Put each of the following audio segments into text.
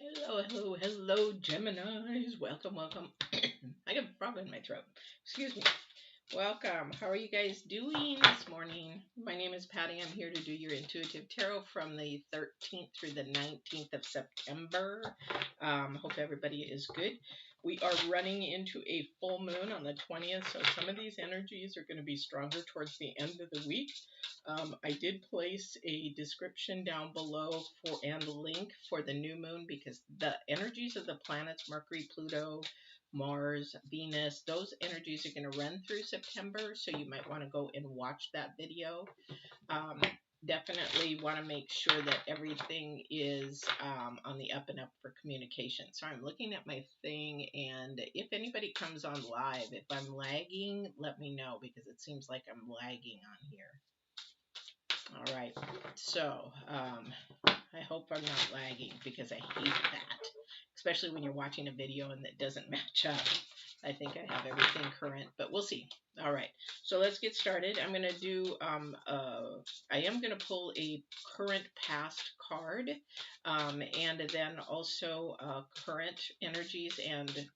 Hello, hello, hello, Geminis. Welcome, welcome. I got a frog in my throat. Excuse me. Welcome. How are you guys doing this morning? My name is Patti. I'm here to do your intuitive tarot from the 13th through the 19th of September. Hope everybody is good. We are running into a full moon on the 20th, so some of these energies are going to be stronger towards the end of the week. I did place a description down below and link for the new moon because the energies of the planets, Mercury, Pluto, Mars, Venus, those energies are going to run through September. So you might want to go and watch that video. Definitely want to make sure that everything is on the up and up for communication. So I'm looking at my thing, and if anybody comes on live, if I'm lagging, let me know because it seems like I'm lagging on here. All right, so I hope I'm not lagging because I hate that, especially when you're watching a video and that doesn't match up. I think I have everything current, but we'll see. All right, so let's get started. I'm going to do, I am going to pull a current past card, and then also current energies and,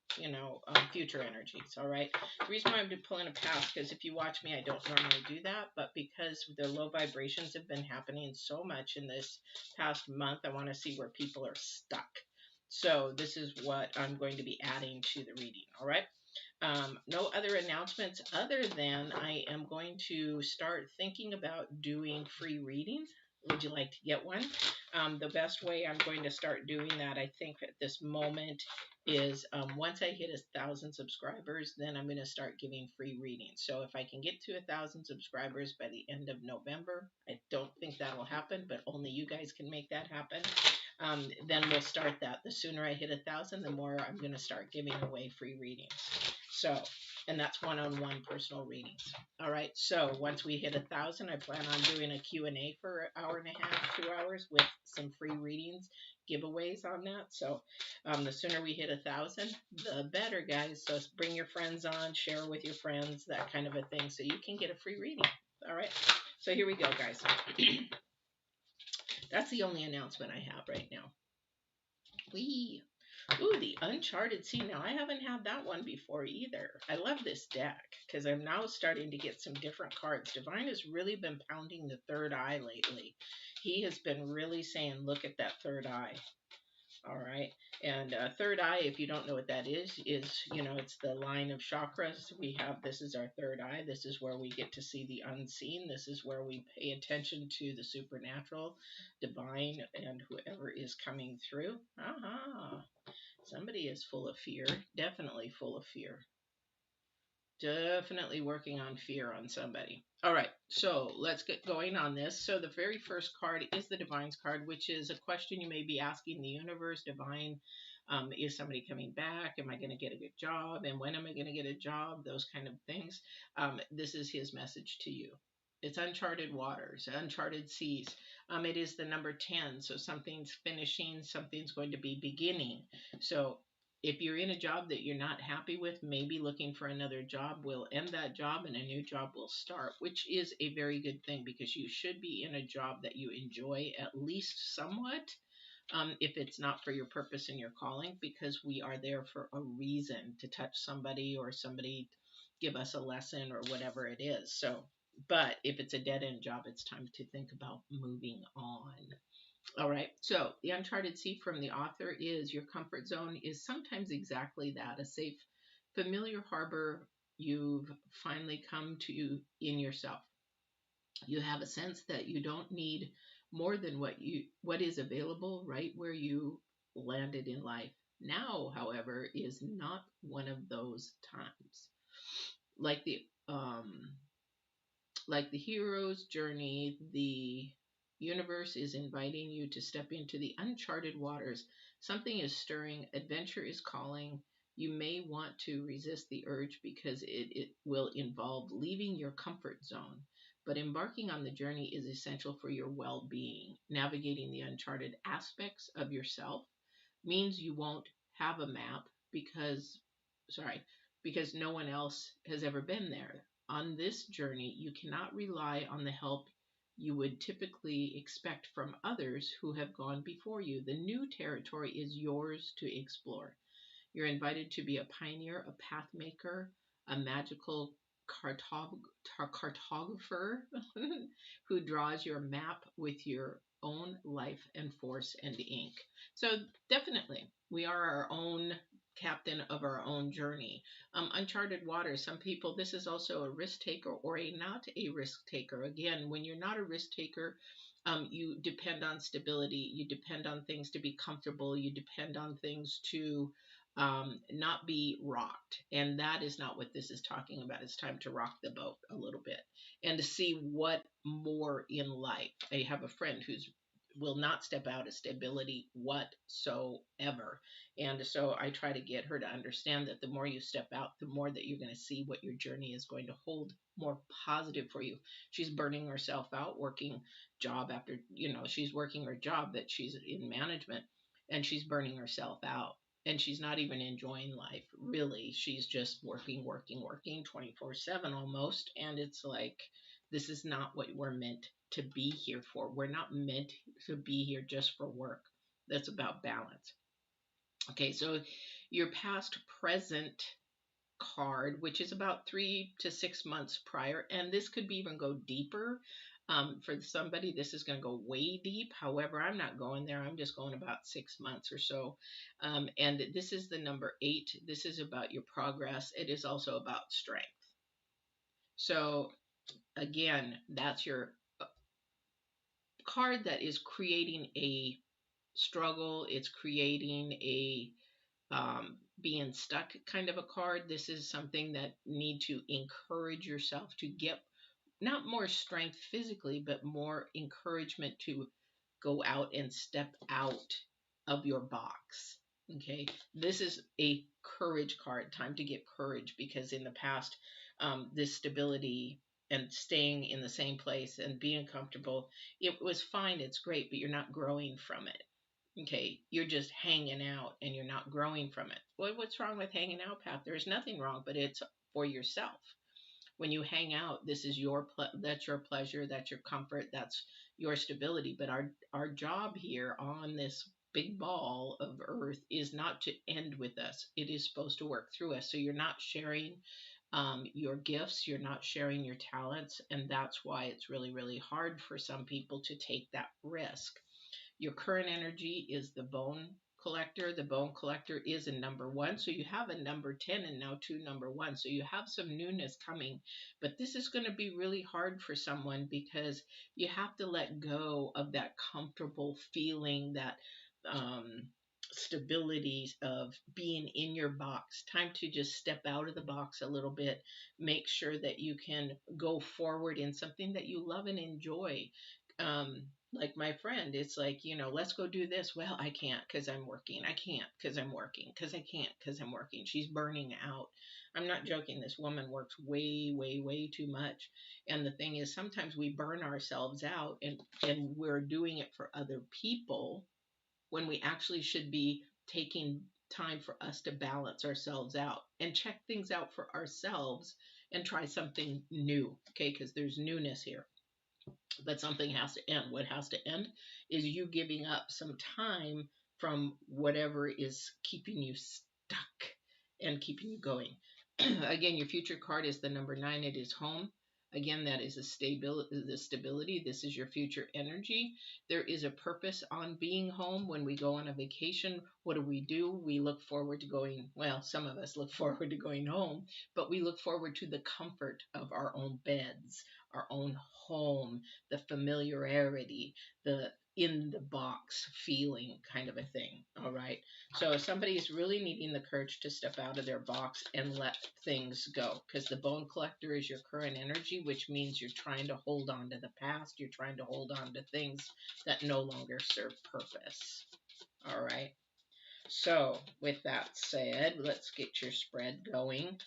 future energies. All right. The reason why I'm pulling a past, because if you watch me, I don't normally do that, but because the low vibrations have been happening so much in this past month, I want to see where people are stuck. So this is what I'm going to be adding to the reading. All right. No other announcements other than I am going to start thinking about doing free readings. Would you like to get one? The best way I'm going to start doing that, I think, at this moment is once I hit 1,000 subscribers, then I'm going to start giving free readings. So if I can get to 1,000 subscribers by the end of November, I don't think that'll happen, but only you guys can make that happen. Then we'll start that. The sooner I hit 1,000, the more I'm going to start giving away free readings. So, and that's one-on-one personal readings. All right. So once we hit 1,000, I plan on doing a Q&A for an hour and a half, 2 hours with some free readings, giveaways on that. So the sooner we hit 1,000, the better, guys. So bring your friends on, share with your friends, that kind of a thing, so you can get a free reading. All right. So here we go, guys. That's the only announcement I have right now. Ooh, the Uncharted Sea. Now, I haven't had that one before either. I love this deck because I'm now starting to get some different cards. Divine has really been pounding the third eye lately. He has been really saying, look at that third eye. All right. And third eye, if you don't know what that is, it's the line of chakras. This is our third eye. This is where we get to see the unseen. This is where we pay attention to the supernatural, divine, and whoever is coming through. Aha. Somebody is full of fear. Definitely full of fear. Definitely working on fear on somebody. All right, so let's get going on this. So the very first card is the Divine's card, which is a question you may be asking the universe. Divine, is somebody coming back? Am I going to get a good job? And when am I going to get a job? Those kind of things. This is his message to you. It's uncharted waters, uncharted seas. It is the number 10, so something's finishing, something's going to be beginning. So if you're in a job that you're not happy with, maybe looking for another job will end that job and a new job will start, which is a very good thing because you should be in a job that you enjoy at least somewhat, if it's not for your purpose and your calling, because we are there for a reason, to touch somebody or somebody give us a lesson or whatever it is. So, but if it's a dead-end job, it's time to think about moving on. All right, so the Uncharted Sea from the author is your comfort zone is sometimes exactly that, a safe, familiar harbor you've finally come to in yourself. You have a sense that you don't need more than what is available right where you landed in life. Now, however, is not one of those times. Like the hero's journey, the universe is inviting you to step into the uncharted waters. Something is stirring, adventure is calling. You may want to resist the urge because it will involve leaving your comfort zone. But embarking on the journey is essential for your well-being. Navigating the uncharted aspects of yourself means you won't have a map because no one else has ever been there. On this journey, you cannot rely on the help you would typically expect from others who have gone before you. The new territory is yours to explore. You're invited to be a pioneer, a path maker, a magical cartographer who draws your map with your own life and force and ink. So definitely, we are our own captain of our own journey. Uncharted waters. Some people, this is also a risk taker or a not a risk taker. Again, when you're not a risk taker, you depend on stability. You depend on things to be comfortable. You depend on things to not be rocked. And that is not what this is talking about. It's time to rock the boat a little bit and to see what more in life. I have a friend who's will not step out of stability whatsoever. And so I try to get her to understand that the more you step out, the more that you're going to see what your journey is going to hold more positive for you. She's burning herself out, working job after, she's working her job that she's in management, and she's burning herself out, and she's not even enjoying life really. She's just working 24/7 almost, and it's like, this is not what we're meant to be here for. We're not meant to be here just for work. That's about balance. Okay, so your past present card, which is about 3 to 6 months prior, and this could be even go deeper. For somebody, this is going to go way deep. However, I'm not going there. I'm just going about 6 months or so. And this is the number 8. This is about your progress. It is also about strength. So again, that's your card that is creating a struggle. It's creating a being stuck kind of a card. This is something that need to encourage yourself to get not more strength physically, but more encouragement to go out and step out of your box. Okay, this is a courage card. Time to get courage, because in the past, this stability and staying in the same place and being comfortable, it was fine. It's great, but you're not growing from it. Okay, you're just hanging out and you're not growing from it. What's wrong with hanging out, Pat? There's nothing wrong, but it's for yourself. When you hang out, this is that's your pleasure, that's your comfort, that's your stability. But our job here on this big ball of earth is not to end with us. It is supposed to work through us. So you're not sharing your gifts, you're not sharing your talents, and that's why it's really, really hard for some people to take that risk. Your current energy is the bone collector. The bone collector is a number 1. So you have a number 10 and now 2 number 1. So you have some newness coming. But this is going to be really hard for someone, because you have to let go of that comfortable feeling, that stability of being in your box. Time to just step out of the box a little bit. Make sure that you can go forward in something that you love and enjoy. Like my friend, it's like, let's go do this. Well, I can't because I'm working. I can't because I'm working, because I can't because I'm working. She's burning out. I'm not joking. This woman works way, way, way too much. And the thing is, sometimes we burn ourselves out, and we're doing it for other people when we actually should be taking time for us to balance ourselves out and check things out for ourselves and try something new. Okay, because there's newness here. But something has to end. What has to end is you giving up some time from whatever is keeping you stuck and keeping you going. Again, your future card is the number 9. It is home. Again, that is the stability. This is your future energy. There is a purpose on being home. When we go on a vacation, what do? We look forward to going, well, some of us look forward to going home, but we look forward to the comfort of our own beds, our own home, the familiarity, the in the box feeling kind of a thing. All right. So if somebody is really needing the courage to step out of their box and let things go, because the bone collector is your current energy, which means you're trying to hold on to the past. You're trying to hold on to things that no longer serve purpose. All right. So with that said, let's get your spread going.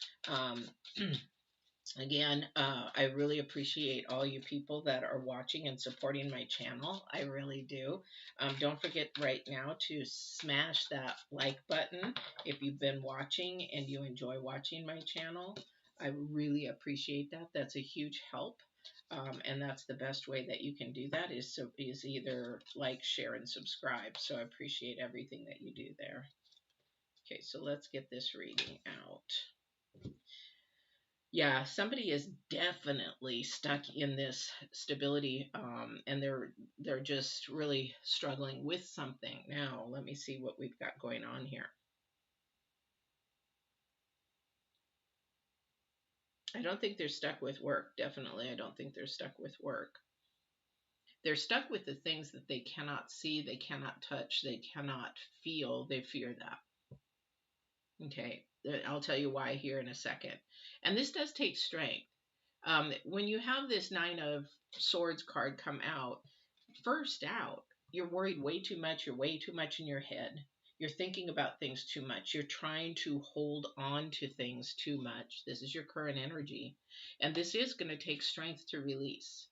Again, I really appreciate all you people that are watching and supporting my channel. I really do. Don't forget right now to smash that like button if you've been watching and you enjoy watching my channel. I really appreciate that. That's a huge help. And that's the best way that you can do that is either like, share, and subscribe. So I appreciate everything that you do there. Okay, so let's get this reading out. Yeah, somebody is definitely stuck in this stability, and they're just really struggling with something. Now, let me see what we've got going on here. I don't think they're stuck with work. Definitely, I don't think they're stuck with work. They're stuck with the things that they cannot see, they cannot touch, they cannot feel. They fear that. Okay, I'll tell you why here in a second. And this does take strength. When you have this Nine of Swords card come out, first out, you're worried way too much. You're way too much in your head. You're thinking about things too much. You're trying to hold on to things too much. This is your current energy. And this is going to take strength to release.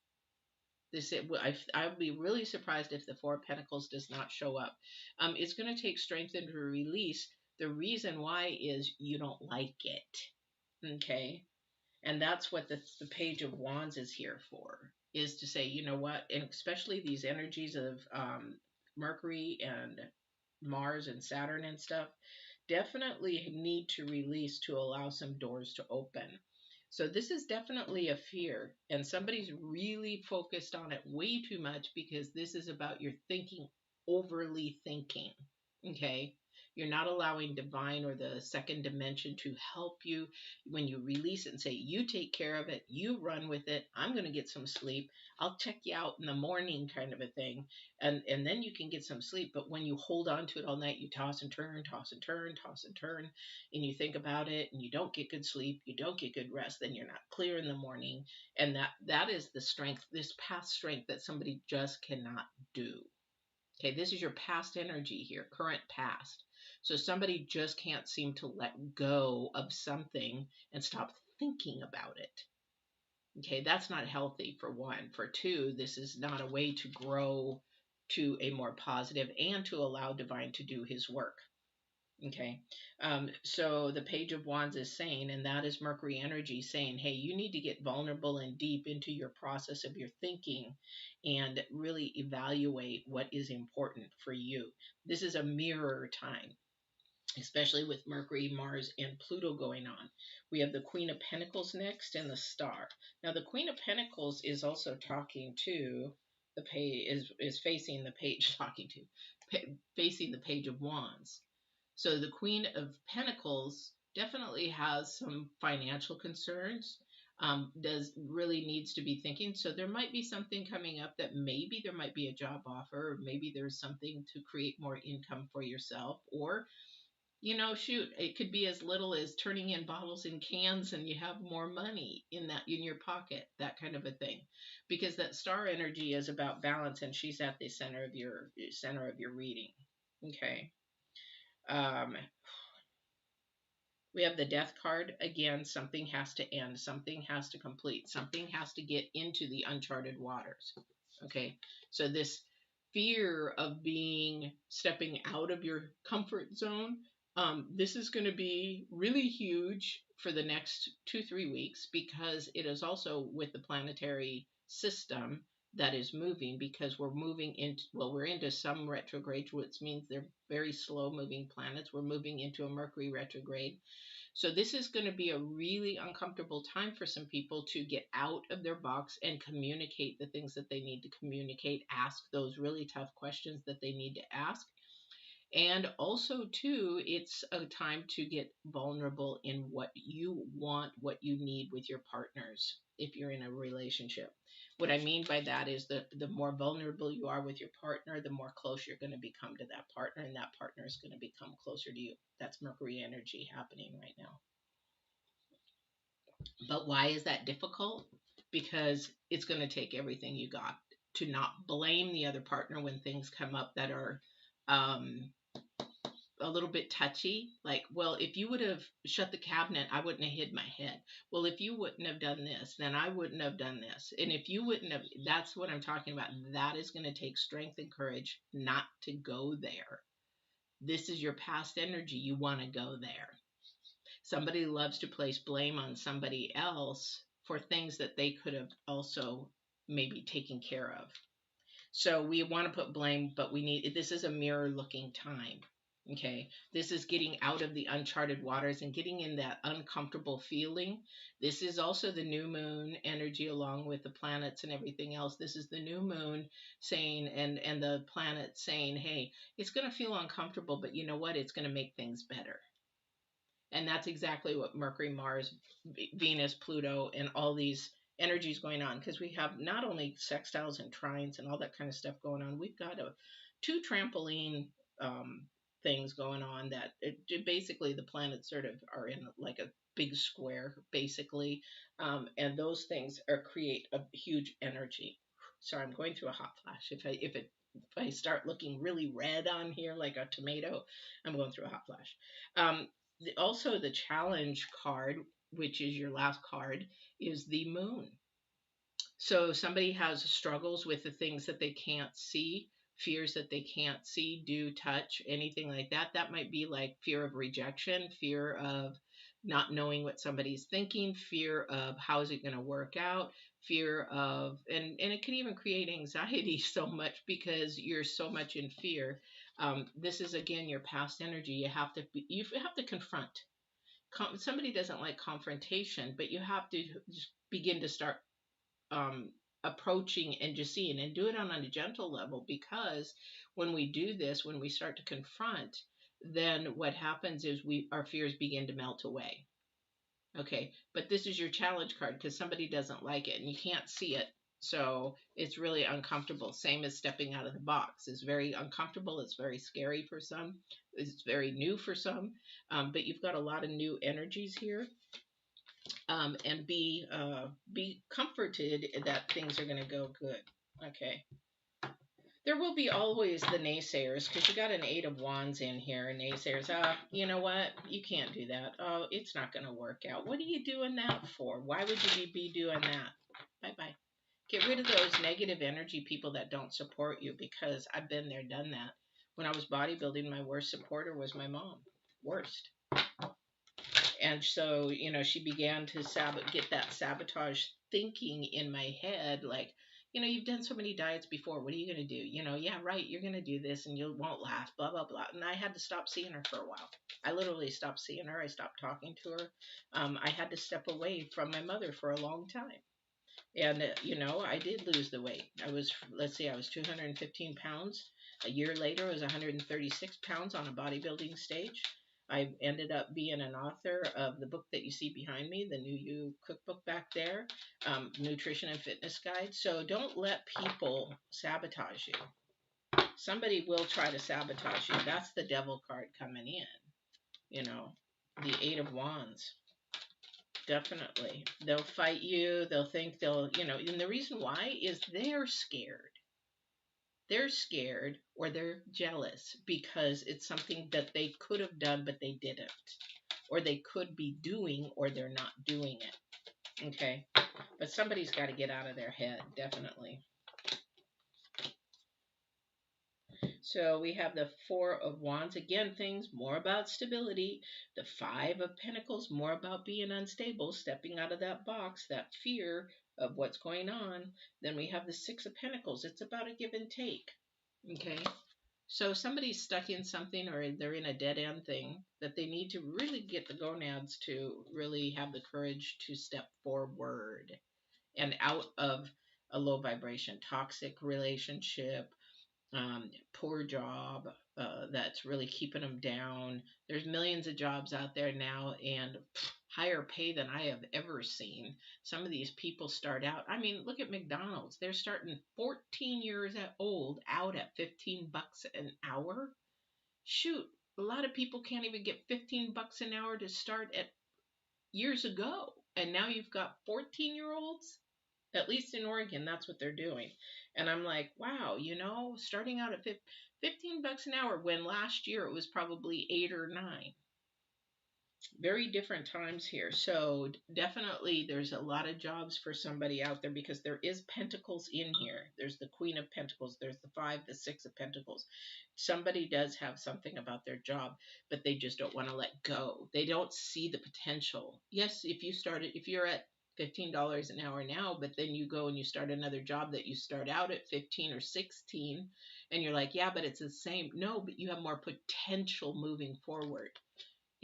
I would be really surprised if the Four of Pentacles does not show up. It's going to take strength and to release. The reason why is you don't like it. Okay? And that's what the Page of Wands is here for, is to say, you know what, and especially these energies of Mercury and Mars and Saturn and stuff, definitely need to release to allow some doors to open. So this is definitely a fear, and somebody's really focused on it way too much because this is about your thinking, overly thinking. Okay? You're not allowing divine or the second dimension to help you when you release it and say, you take care of it, you run with it, I'm going to get some sleep, I'll check you out in the morning, kind of a thing. And then you can get some sleep. But when you hold on to it all night, you toss and turn, toss and turn, toss and turn, and you think about it and you don't get good sleep, you don't get good rest, then you're not clear in the morning. And that is the strength, this past strength that somebody just cannot do. Okay, this is your past energy here, current past. So somebody just can't seem to let go of something and stop thinking about it. Okay, that's not healthy, for one. For two, this is not a way to grow to a more positive and to allow divine to do his work. Okay, so the Page of Wands is saying, and that is Mercury energy saying, hey, you need to get vulnerable and deep into your process of your thinking and really evaluate what is important for you. This is a mirror time, especially with Mercury, Mars, and Pluto going on. We have the Queen of Pentacles next and the Star. Now, the Queen of Pentacles is also talking to the page, is facing the page, facing the Page of Wands. So the Queen of Pentacles definitely has some financial concerns, really needs to be thinking. So there might be something coming up that maybe there might be a job offer, or maybe there's something to create more income for yourself, or shoot, it could be as little as turning in bottles and cans and you have more money in your pocket, that kind of a thing. Because that Star energy is about balance, and she's at the center of your reading. Okay. We have the Death card. Again, something has to end. Something has to complete. Something has to get into the uncharted waters. Okay. So this fear of stepping out of your comfort zone, this is going to be really huge for the next 2-3 weeks, because it is also with the planetary system that is moving, because we're moving we're into some retrograde, which means they're very slow moving planets. We're moving into a Mercury retrograde. So this is going to be a really uncomfortable time for some people to get out of their box and communicate the things that they need to communicate, ask those really tough questions that they need to ask. And also, too, it's a time to get vulnerable in what you want, what you need with your partners if you're in a relationship. What I mean by that is that the more vulnerable you are with your partner, the more close you're going to become to that partner, and that partner is going to become closer to you. That's Mercury energy happening right now. But why is that difficult? Because it's going to take everything you got to not blame the other partner when things come up that are a little bit touchy. Like, well, if you would have shut the cabinet, I wouldn't have hid my head. Well, if you wouldn't have done this, then I wouldn't have done this. And if you wouldn't have, that's what I'm talking about. That is going to take strength and courage not to go there. This is your past energy. You want to go there. Somebody loves to place blame on somebody else for things that they could have also maybe taken care of. So we want to put blame, but we need, this is a mirror looking time. Okay. This is getting out of the uncharted waters and getting in that uncomfortable feeling. This is also the new moon energy along with the planets and everything else. This is the new moon saying, and the planet saying, hey, it's going to feel uncomfortable, but you know what? It's going to make things better. And that's exactly what Mercury, Mars, Venus, Pluto, and all these energies going on, because we have not only sextiles and trines and all that kind of stuff going on, we've got two trampoline things going on that basically the planets sort of are in like a big square, basically. And those things create a huge energy. Sorry, I'm going through a hot flash. If I start looking really red on here like a tomato, I'm going through a hot flash. Also, the challenge card, which is your last card, is the moon. So somebody has struggles with the things that they can't see, fears that they can't see, do, touch, anything like that. That might be like fear of rejection, fear of not knowing what somebody's thinking, fear of how is it going to work out, fear of, and it can even create anxiety so much because you're so much in fear. This is again your past energy. You have to confront. Somebody doesn't like confrontation, but you have to just begin to start approaching and just seeing, and do it on a gentle level, because when we do this, when we start to confront, then what happens is our fears begin to melt away. Okay, but this is your challenge card because somebody doesn't like it and you can't see it. So it's really uncomfortable. Same as stepping out of the box. It's very uncomfortable. It's very scary for some. It's very new for some. But you've got a lot of new energies here. And be comforted that things are going to go good. Okay. There will be always the naysayers, because you got an 8 of Wands in here. Naysayers, you know what? You can't do that. Oh, it's not going to work out. What are you doing that for? Why would you be doing that? Bye-bye. Get rid of those negative energy people that don't support you, because I've been there, done that. When I was bodybuilding, my worst supporter was my mom. Worst. And so, she began to get that sabotage thinking in my head, like, you've done so many diets before. What are you going to do? Yeah, right, you're going to do this and you won't last, blah, blah, blah. And I had to stop seeing her for a while. I literally stopped seeing her. I stopped talking to her. I had to step away from my mother for a long time. And, I did lose the weight. I was 215 pounds. A year later, I was 136 pounds on a bodybuilding stage. I ended up being an author of the book that you see behind me, the New You cookbook back there, Nutrition and Fitness Guide. So don't let people sabotage you. Somebody will try to sabotage you. That's the devil card coming in, the 8 of Wands. Definitely. They'll fight you. They'll think and the reason why is they're scared. They're scared or they're jealous because it's something that they could have done, but they didn't. Or they could be doing, or they're not doing it. Okay? But somebody's got to get out of their head, definitely. So we have the 4 of Wands. Again, things more about stability. The 5 of Pentacles, more about being unstable, stepping out of that box, that fear of what's going on. Then we have the 6 of Pentacles. It's about a give and take. Okay? So somebody's stuck in something, or they're in a dead end thing that they need to really get the gonads to really have the courage to step forward and out of a low vibration, toxic relationship, poor job that's really keeping them down. There's millions of jobs out there now, and higher pay than I have ever seen. Some of these people start out, look at McDonald's. They're starting 14 years old out at $15 an hour. Shoot, a lot of people can't even get $15 an hour to start at years ago. And now you've got 14-year-olds. At least in Oregon, that's what they're doing. And I'm like, wow, starting out at $15 an hour, when last year it was probably 8 or 9. Very different times here. So definitely there's a lot of jobs for somebody out there, because there is Pentacles in here. There's the Queen of Pentacles. There's the 5, the 6 of Pentacles. Somebody does have something about their job, but they just don't want to let go. They don't see the potential. Yes, if you're at $15 an hour now, but then you go and you start another job that you start out at 15 or 16, and you're like, yeah, but it's the same. No, but you have more potential moving forward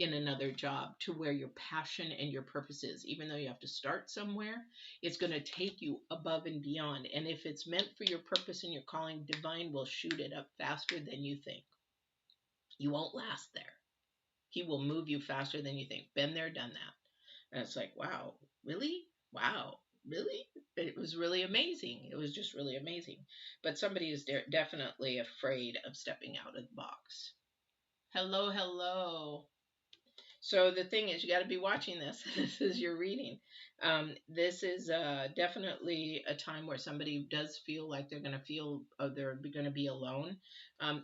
in another job to where your passion and your purpose is. Even though you have to start somewhere, it's going to take you above and beyond. And if it's meant for your purpose and your calling, divine will shoot it up faster than you think. You won't last there. He will move you faster than you think. Been there, done that. And it's like, wow, really? Wow, really? It was really amazing. It was just really amazing. But somebody is definitely afraid of stepping out of the box. Hello, hello. So the thing is, you got to be watching this. This is your reading. This is definitely a time where somebody does feel like they're going to feel they're going to be alone.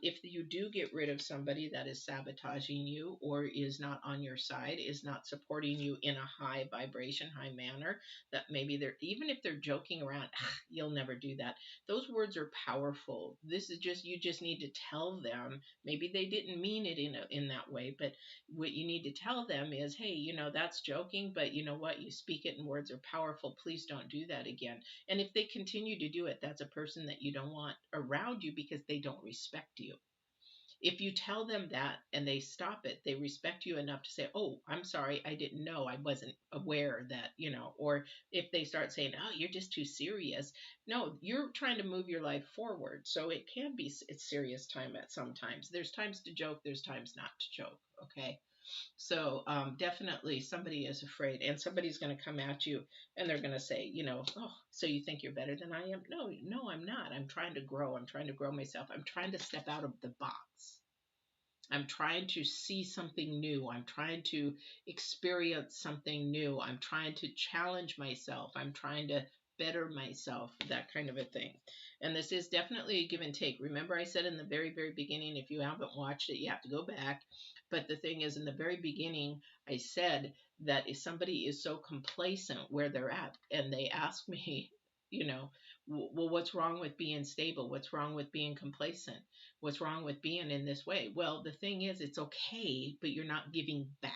If you do get rid of somebody that is sabotaging you or is not on your side, is not supporting you in a high vibration, high manner, that maybe they're, even if they're joking around, you'll never do that. Those words are powerful. This is just, you just need to tell them, maybe they didn't mean it in that way, but what you need to tell them is, hey, that's joking, but you know what? You speak it and words are powerful. Please don't do that again. And if they continue to do it, that's a person that you don't want around you because they don't respect you. If you tell them that and they stop it, they respect you enough to say, oh, I'm sorry, I didn't know, I wasn't aware that, or if they start saying, oh, you're just too serious. No, you're trying to move your life forward. So it can be it's serious time at sometimes. There's times to joke, there's times not to joke. Okay. So definitely somebody is afraid, and somebody's going to come at you and they're going to say, oh, so you think you're better than I am? No, I'm not. I'm trying to grow. I'm trying to grow myself. I'm trying to step out of the box. I'm trying to see something new. I'm trying to experience something new. I'm trying to challenge myself. I'm trying to better myself, that kind of a thing. And this is definitely a give and take. Remember, I said in the very, very beginning, if you haven't watched it, you have to go back. But the thing is, in the very beginning, I said that if somebody is so complacent where they're at and they ask me, well, what's wrong with being stable? What's wrong with being complacent? What's wrong with being in this way? Well, the thing is, it's okay, but you're not giving back.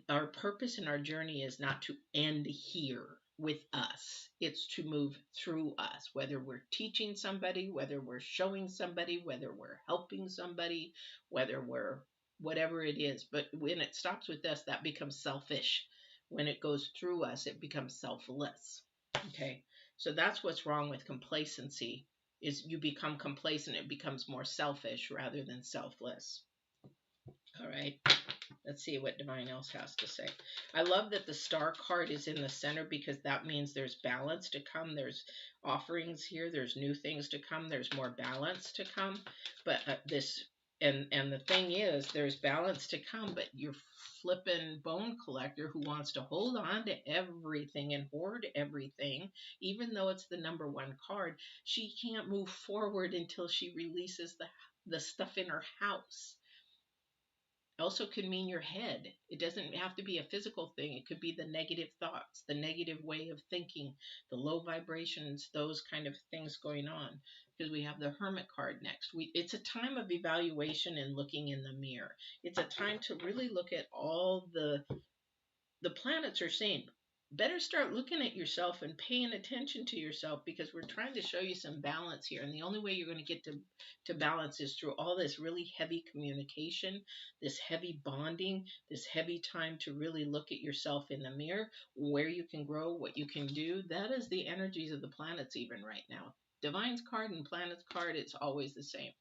Our purpose in our journey is not to end here with us. It's to move through us, whether we're teaching somebody, whether we're showing somebody, whether we're helping somebody, whether we're whatever it is. But when it stops with us, that becomes selfish. When it goes through us, it becomes selfless. Okay. So that's what's wrong with complacency, is you become complacent. It becomes more selfish rather than selfless. All right. Let's see what Divine else has to say. I love that the Star card is in the center because that means there's balance to come. There's offerings here. There's new things to come. There's more balance to come. But and the thing is, there's balance to come, but you're flipping bone collector who wants to hold on to everything and hoard everything, even though it's the number one card. She can't move forward until she releases the stuff in her house. Also could mean your head. It doesn't have to be a physical thing. It could be the negative thoughts, the negative way of thinking, the low vibrations, those kind of things going on. Because we have the Hermit card next. It's a time of evaluation and looking in the mirror. It's a time to really look at all the planets are saying, better start looking at yourself and paying attention to yourself, because we're trying to show you some balance here. And the only way you're going to get to balance is through all this really heavy communication, this heavy bonding, this heavy time to really look at yourself in the mirror, where you can grow, what you can do. That is the energies of the planets even right now. Divine's card and planet's card, it's always the same.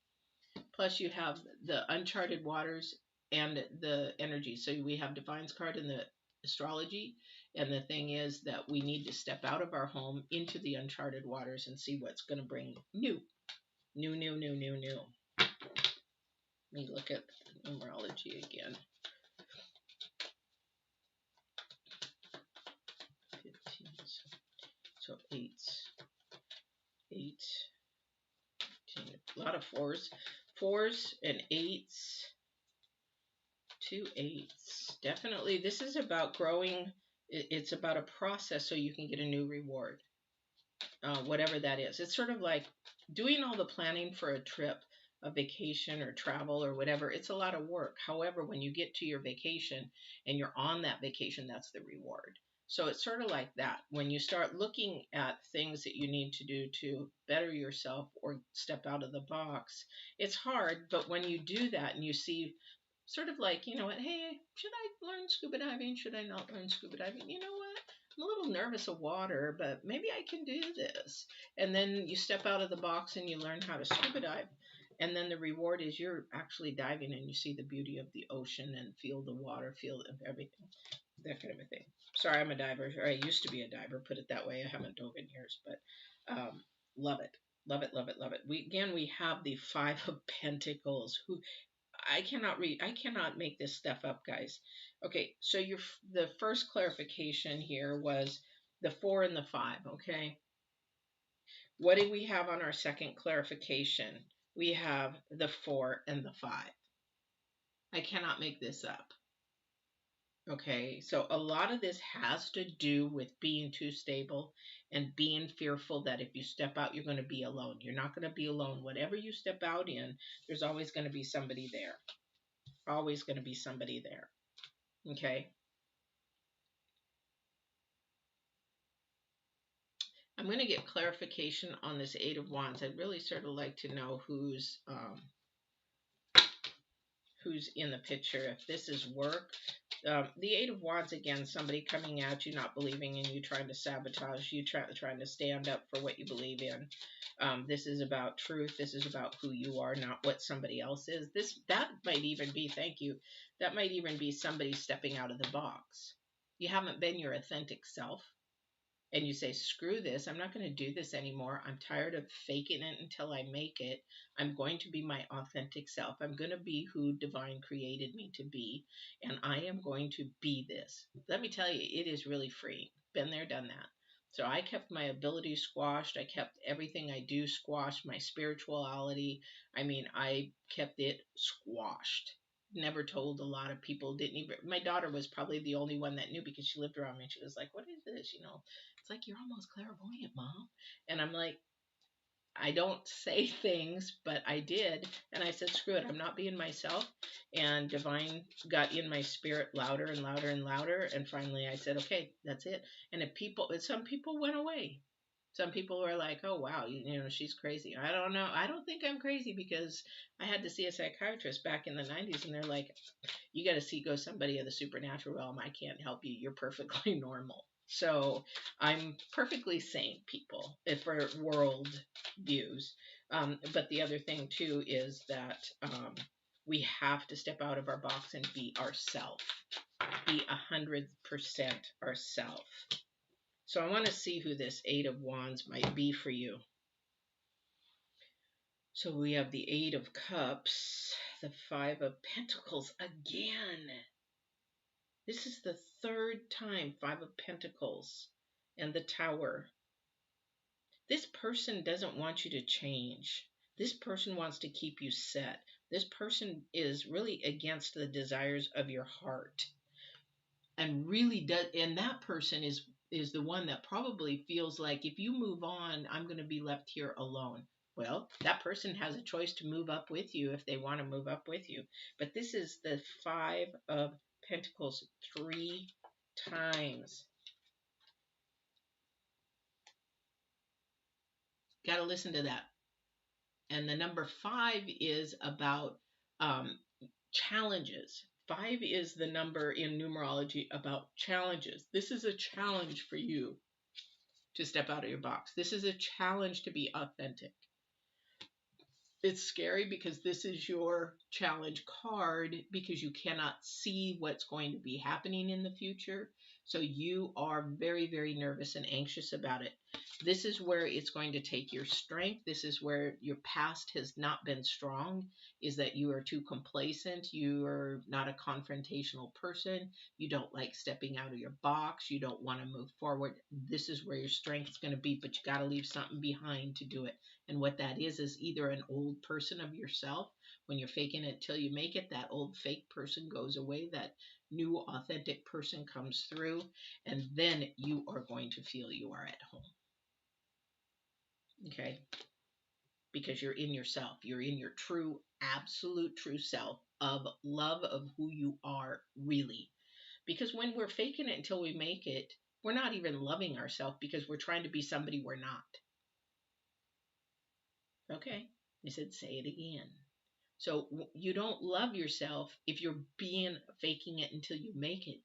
Plus you have the uncharted waters and the energy. So we have Divine's card in the astrology, and the thing is that we need to step out of our home into the uncharted waters and see what's going to bring new. Let me look at the numerology again. 15, so 8, 10, a lot of 4s and 8s, 2 8s. Definitely this is about growing. It's about a process so you can get a new reward, whatever that is. It's sort of like doing all the planning for a trip, a vacation or travel or whatever. It's a lot of work. However, when you get to your vacation and you're on that vacation, that's the reward. So it's sort of like that. When you start looking at things that you need to do to better yourself or step out of the box, it's hard. But when you do that and you see sort of like, you know what, hey, should I learn scuba diving? Should I not learn scuba diving? You know what? I'm a little nervous of water, but maybe I can do this. And then you step out of the box and you learn how to scuba dive. And then the reward is you're actually diving and you see the beauty of the ocean and feel the water, feel everything, that kind of a thing. Sorry, I'm a diver, or I used to be a diver, put it that way. I haven't dove in years, but love it. Love it, love it, love it. We have the Five of Pentacles, who I cannot read. I cannot make this stuff up, guys. Okay, so the first clarification here was the 4 and the 5, okay? What do we have on our second clarification? We have the 4 and the 5. I cannot make this up. Okay, so a lot of this has to do with being too stable and being fearful that if you step out, you're going to be alone. You're not going to be alone. Whatever you step out in, there's always going to be somebody there. Always going to be somebody there. Okay. I'm going to get clarification on this Eight of Wands. I'd really sort of like to know who's in the picture. If this is work, the Eight of Wands, again, somebody coming at you, not believing in you, trying to sabotage you, trying to stand up for what you believe in. This is about truth. This is about who you are, not what somebody else is. That might even be, thank you, that might even be somebody stepping out of the box. You haven't been your authentic self. And you say, screw this, I'm not going to do this anymore. I'm tired of faking it until I make it. I'm going to be my authentic self. I'm going to be who divine created me to be. And I am going to be this. Let me tell you, it is really freeing. Been there, done that. So I kept my ability squashed. I kept everything I do squashed, my spirituality. I mean, I kept it squashed. Never told a lot of people, didn't even, my daughter was probably the only one that knew because she lived around me and she was like, what is this? You know, it's like, you're almost clairvoyant, Mom. And I'm like, I don't say things, but I did. And I said, screw it, I'm not being myself. And divine got in my spirit louder and louder and louder. And finally I said, okay, that's it. And some people went away. Some people were like, oh, wow, you know, she's crazy. I don't know. I don't think I'm crazy because I had to see a psychiatrist back in the 90s. And they're like, you got to go somebody of the supernatural realm. I can't help you. You're perfectly normal. So I'm perfectly sane, people, for world views. But the other thing, too, is that we have to step out of our box and be ourself. Be 100% ourself. So I want to see who this Eight of Wands might be for you. So we have the Eight of Cups, the Five of Pentacles again. This is the third time, Five of Pentacles and the Tower. This person doesn't want you to change. This person wants to keep you set. This person is really against the desires of your heart. And really does, and that person is the one that probably feels like if you move on, I'm going to be left here alone. Well, that person has a choice to move up with you if they want to move up with you. But this is the Five of Pentacles 3 times. Got to listen to that. And the number 5 is about challenges. 5 is the number in numerology about challenges. This is a challenge for you to step out of your box. This is a challenge to be authentic. It's scary because this is your challenge card because you cannot see what's going to be happening in the future. So you are very, very nervous and anxious about it. This is where it's going to take your strength. This is where your past has not been strong, is that you are too complacent. You are not a confrontational person. You don't like stepping out of your box. You don't want to move forward. This is where your strength is going to be, but you got to leave something behind to do it. And what that is either an old person of yourself. When you're faking it till you make it, that old fake person goes away. That new authentic person comes through. And then you are going to feel you are at home. Okay? Because you're in yourself. You're in your true, absolute true self of love of who you are really. Because when we're faking it until we make it, We're not even loving ourselves because we're trying to be somebody we're not. Okay. I said, say it again. So you don't love yourself if you're faking it until you make it,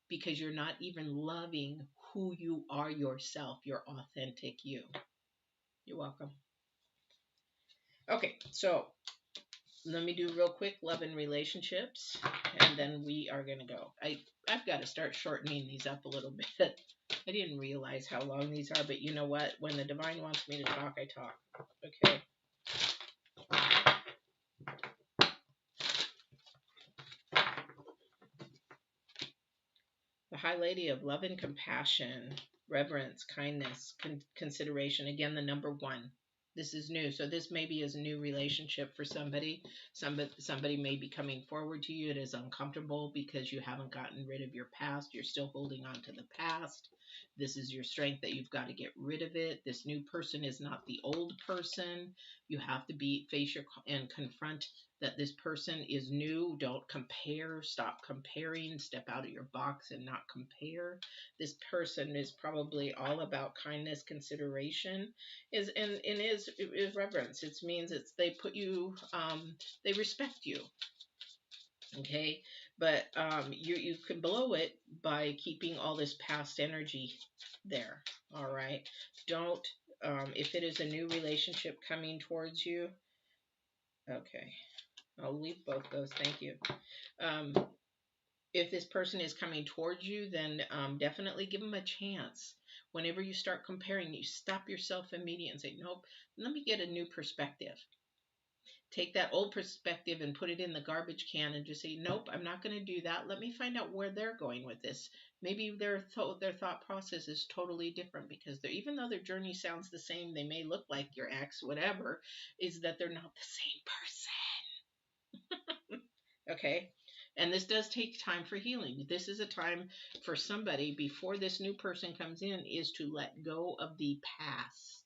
because you're not even loving who you are yourself, your authentic you. You're welcome. Okay, so let me do real quick love and relationships, and then we are going to go. I've got to start shortening these up a little bit. I didn't realize how long these are, but you know what? When the divine wants me to talk, I talk. Okay. The High Lady of Love and Compassion, Reverence, Kindness, Consideration. Again, the number 1. This is new. So this maybe is a new relationship for somebody. Somebody may be coming forward to you. It is uncomfortable because you haven't gotten rid of your past. You're still holding on to the past. This is your strength that you've got to get rid of it. This new person is not the old person. You have to face and confront that this person is new. Don't compare. Stop comparing. Step out of your box and not compare. This person is probably all about kindness, consideration, is reverence. It means they put you, they respect you. Okay, but you can blow it by keeping all this past energy there. All right, don't. If it is a new relationship coming towards you, okay, I'll leave both those. Thank you. If this person is coming towards you, then definitely give them a chance. Whenever you start comparing, you stop yourself immediately and say, nope, let me get a new perspective. Take that old perspective and put it in the garbage can and just say, nope, I'm not going to do that. Let me find out where they're going with this. Maybe their thought process is totally different, because even though their journey sounds the same, they may look like your ex, whatever, is that they're not the same person. Okay. And this does take time for healing. This is a time for somebody, before this new person comes in, is to let go of the past.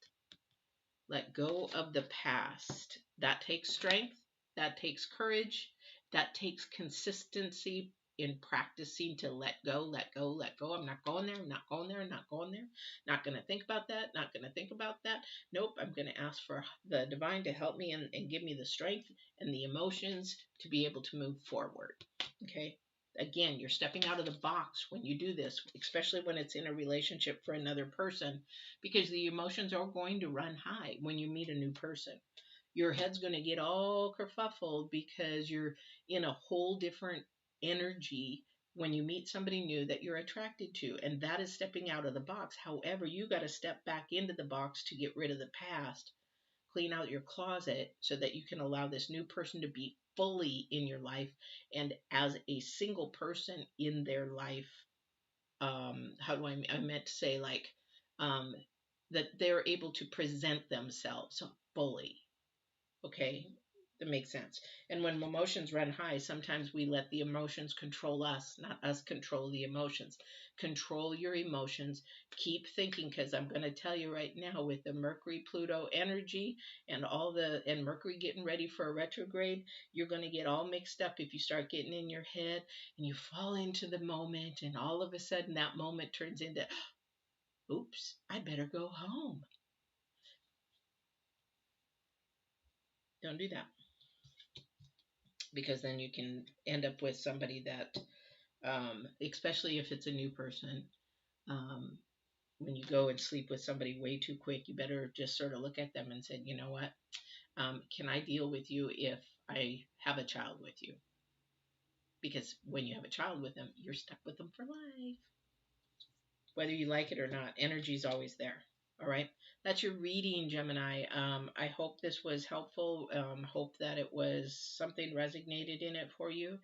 Let go of the past. That takes strength. That takes courage. That takes consistency in practicing to let go, let go, let go. I'm not going there. I'm not going there. I'm not going there. Not going to think about that. Not going to think about that. Nope. I'm going to ask for the divine to help me and give me the strength and the emotions to be able to move forward. Okay. Again, you're stepping out of the box when you do this, especially when it's in a relationship for another person, because the emotions are going to run high when you meet a new person. Your head's going to get all kerfuffled because you're in a whole different energy when you meet somebody new that you're attracted to, and that is stepping out of the box. However, you got to step back into the box to get rid of the past, clean out your closet, so that you can allow this new person to be fully in your life, and as a single person in their life. I meant to say, like, that they're able to present themselves fully. Okay, that makes sense. And when emotions run high, sometimes we let the emotions control us, not us control the emotions. Control your emotions. Keep thinking, because I'm going to tell you right now, with the Mercury Pluto energy and and Mercury getting ready for a retrograde, you're going to get all mixed up if you start getting in your head and you fall into the moment, and all of a sudden that moment turns into, oops, I better go home. Don't do that, because then you can end up with somebody that, especially if it's a new person, um, when you go and sleep with somebody way too quick, you better just sort of look at them and say, you know what, can I deal with you if I have a child with you? Because when you have a child with them, you're stuck with them for life. Whether you like it or not, energy is always there. All right. That's your reading, Gemini. I hope this was helpful. Hope that it was something resonated in it for you.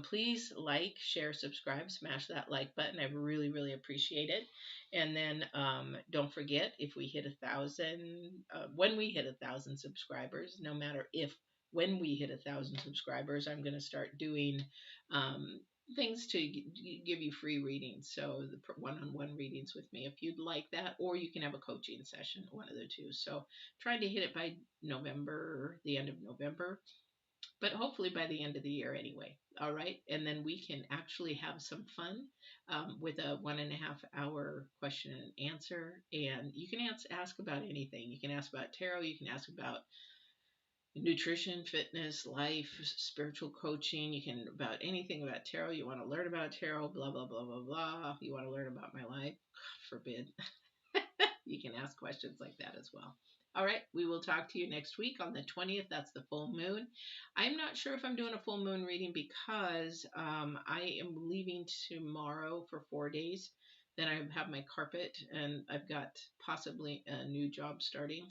Please like, share, subscribe, smash that like button. I really, really appreciate it. And then don't forget, if we hit 1,000, when we hit 1,000 subscribers, no matter if, when we hit 1,000 subscribers, I'm going to start doing things to give you free readings. So the one-on-one readings with me, if you'd like that, or you can have a coaching session, one of the two. So trying to hit it by November, the end of November. but hopefully by the end of the year anyway. All right. And then we can actually have some fun with a 1.5 hour question and answer. And you can ask about anything. You can ask about tarot. You can ask about nutrition, fitness, life, spiritual coaching. You can about anything about tarot. You want to learn about tarot, blah, blah, blah, blah, blah. You want to learn about my life, God forbid. You can ask questions like that as well. All right, we will talk to you next week on the 20th. That's the full moon. I'm not sure if I'm doing a full moon reading because I am leaving tomorrow for 4 days. Then I have my carpet and I've got possibly a new job starting.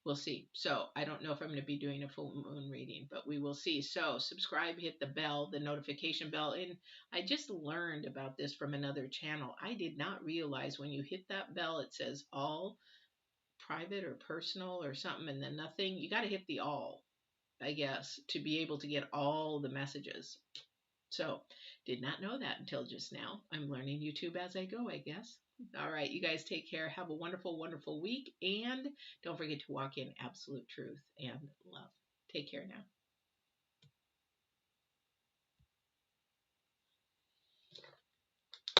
We'll see. So I don't know if I'm going to be doing a full moon reading, but we will see. So subscribe, hit the bell, the notification bell. And I just learned about this from another channel. I did not realize when you hit that bell, it says all private or personal or something, and then nothing. You got to hit the all, I guess, to be able to get all the messages. So did not know that until just now. I'm learning YouTube as I go, I guess. All right, you guys take care. Have a wonderful, wonderful week. And don't forget to walk in absolute truth and love. Take care now.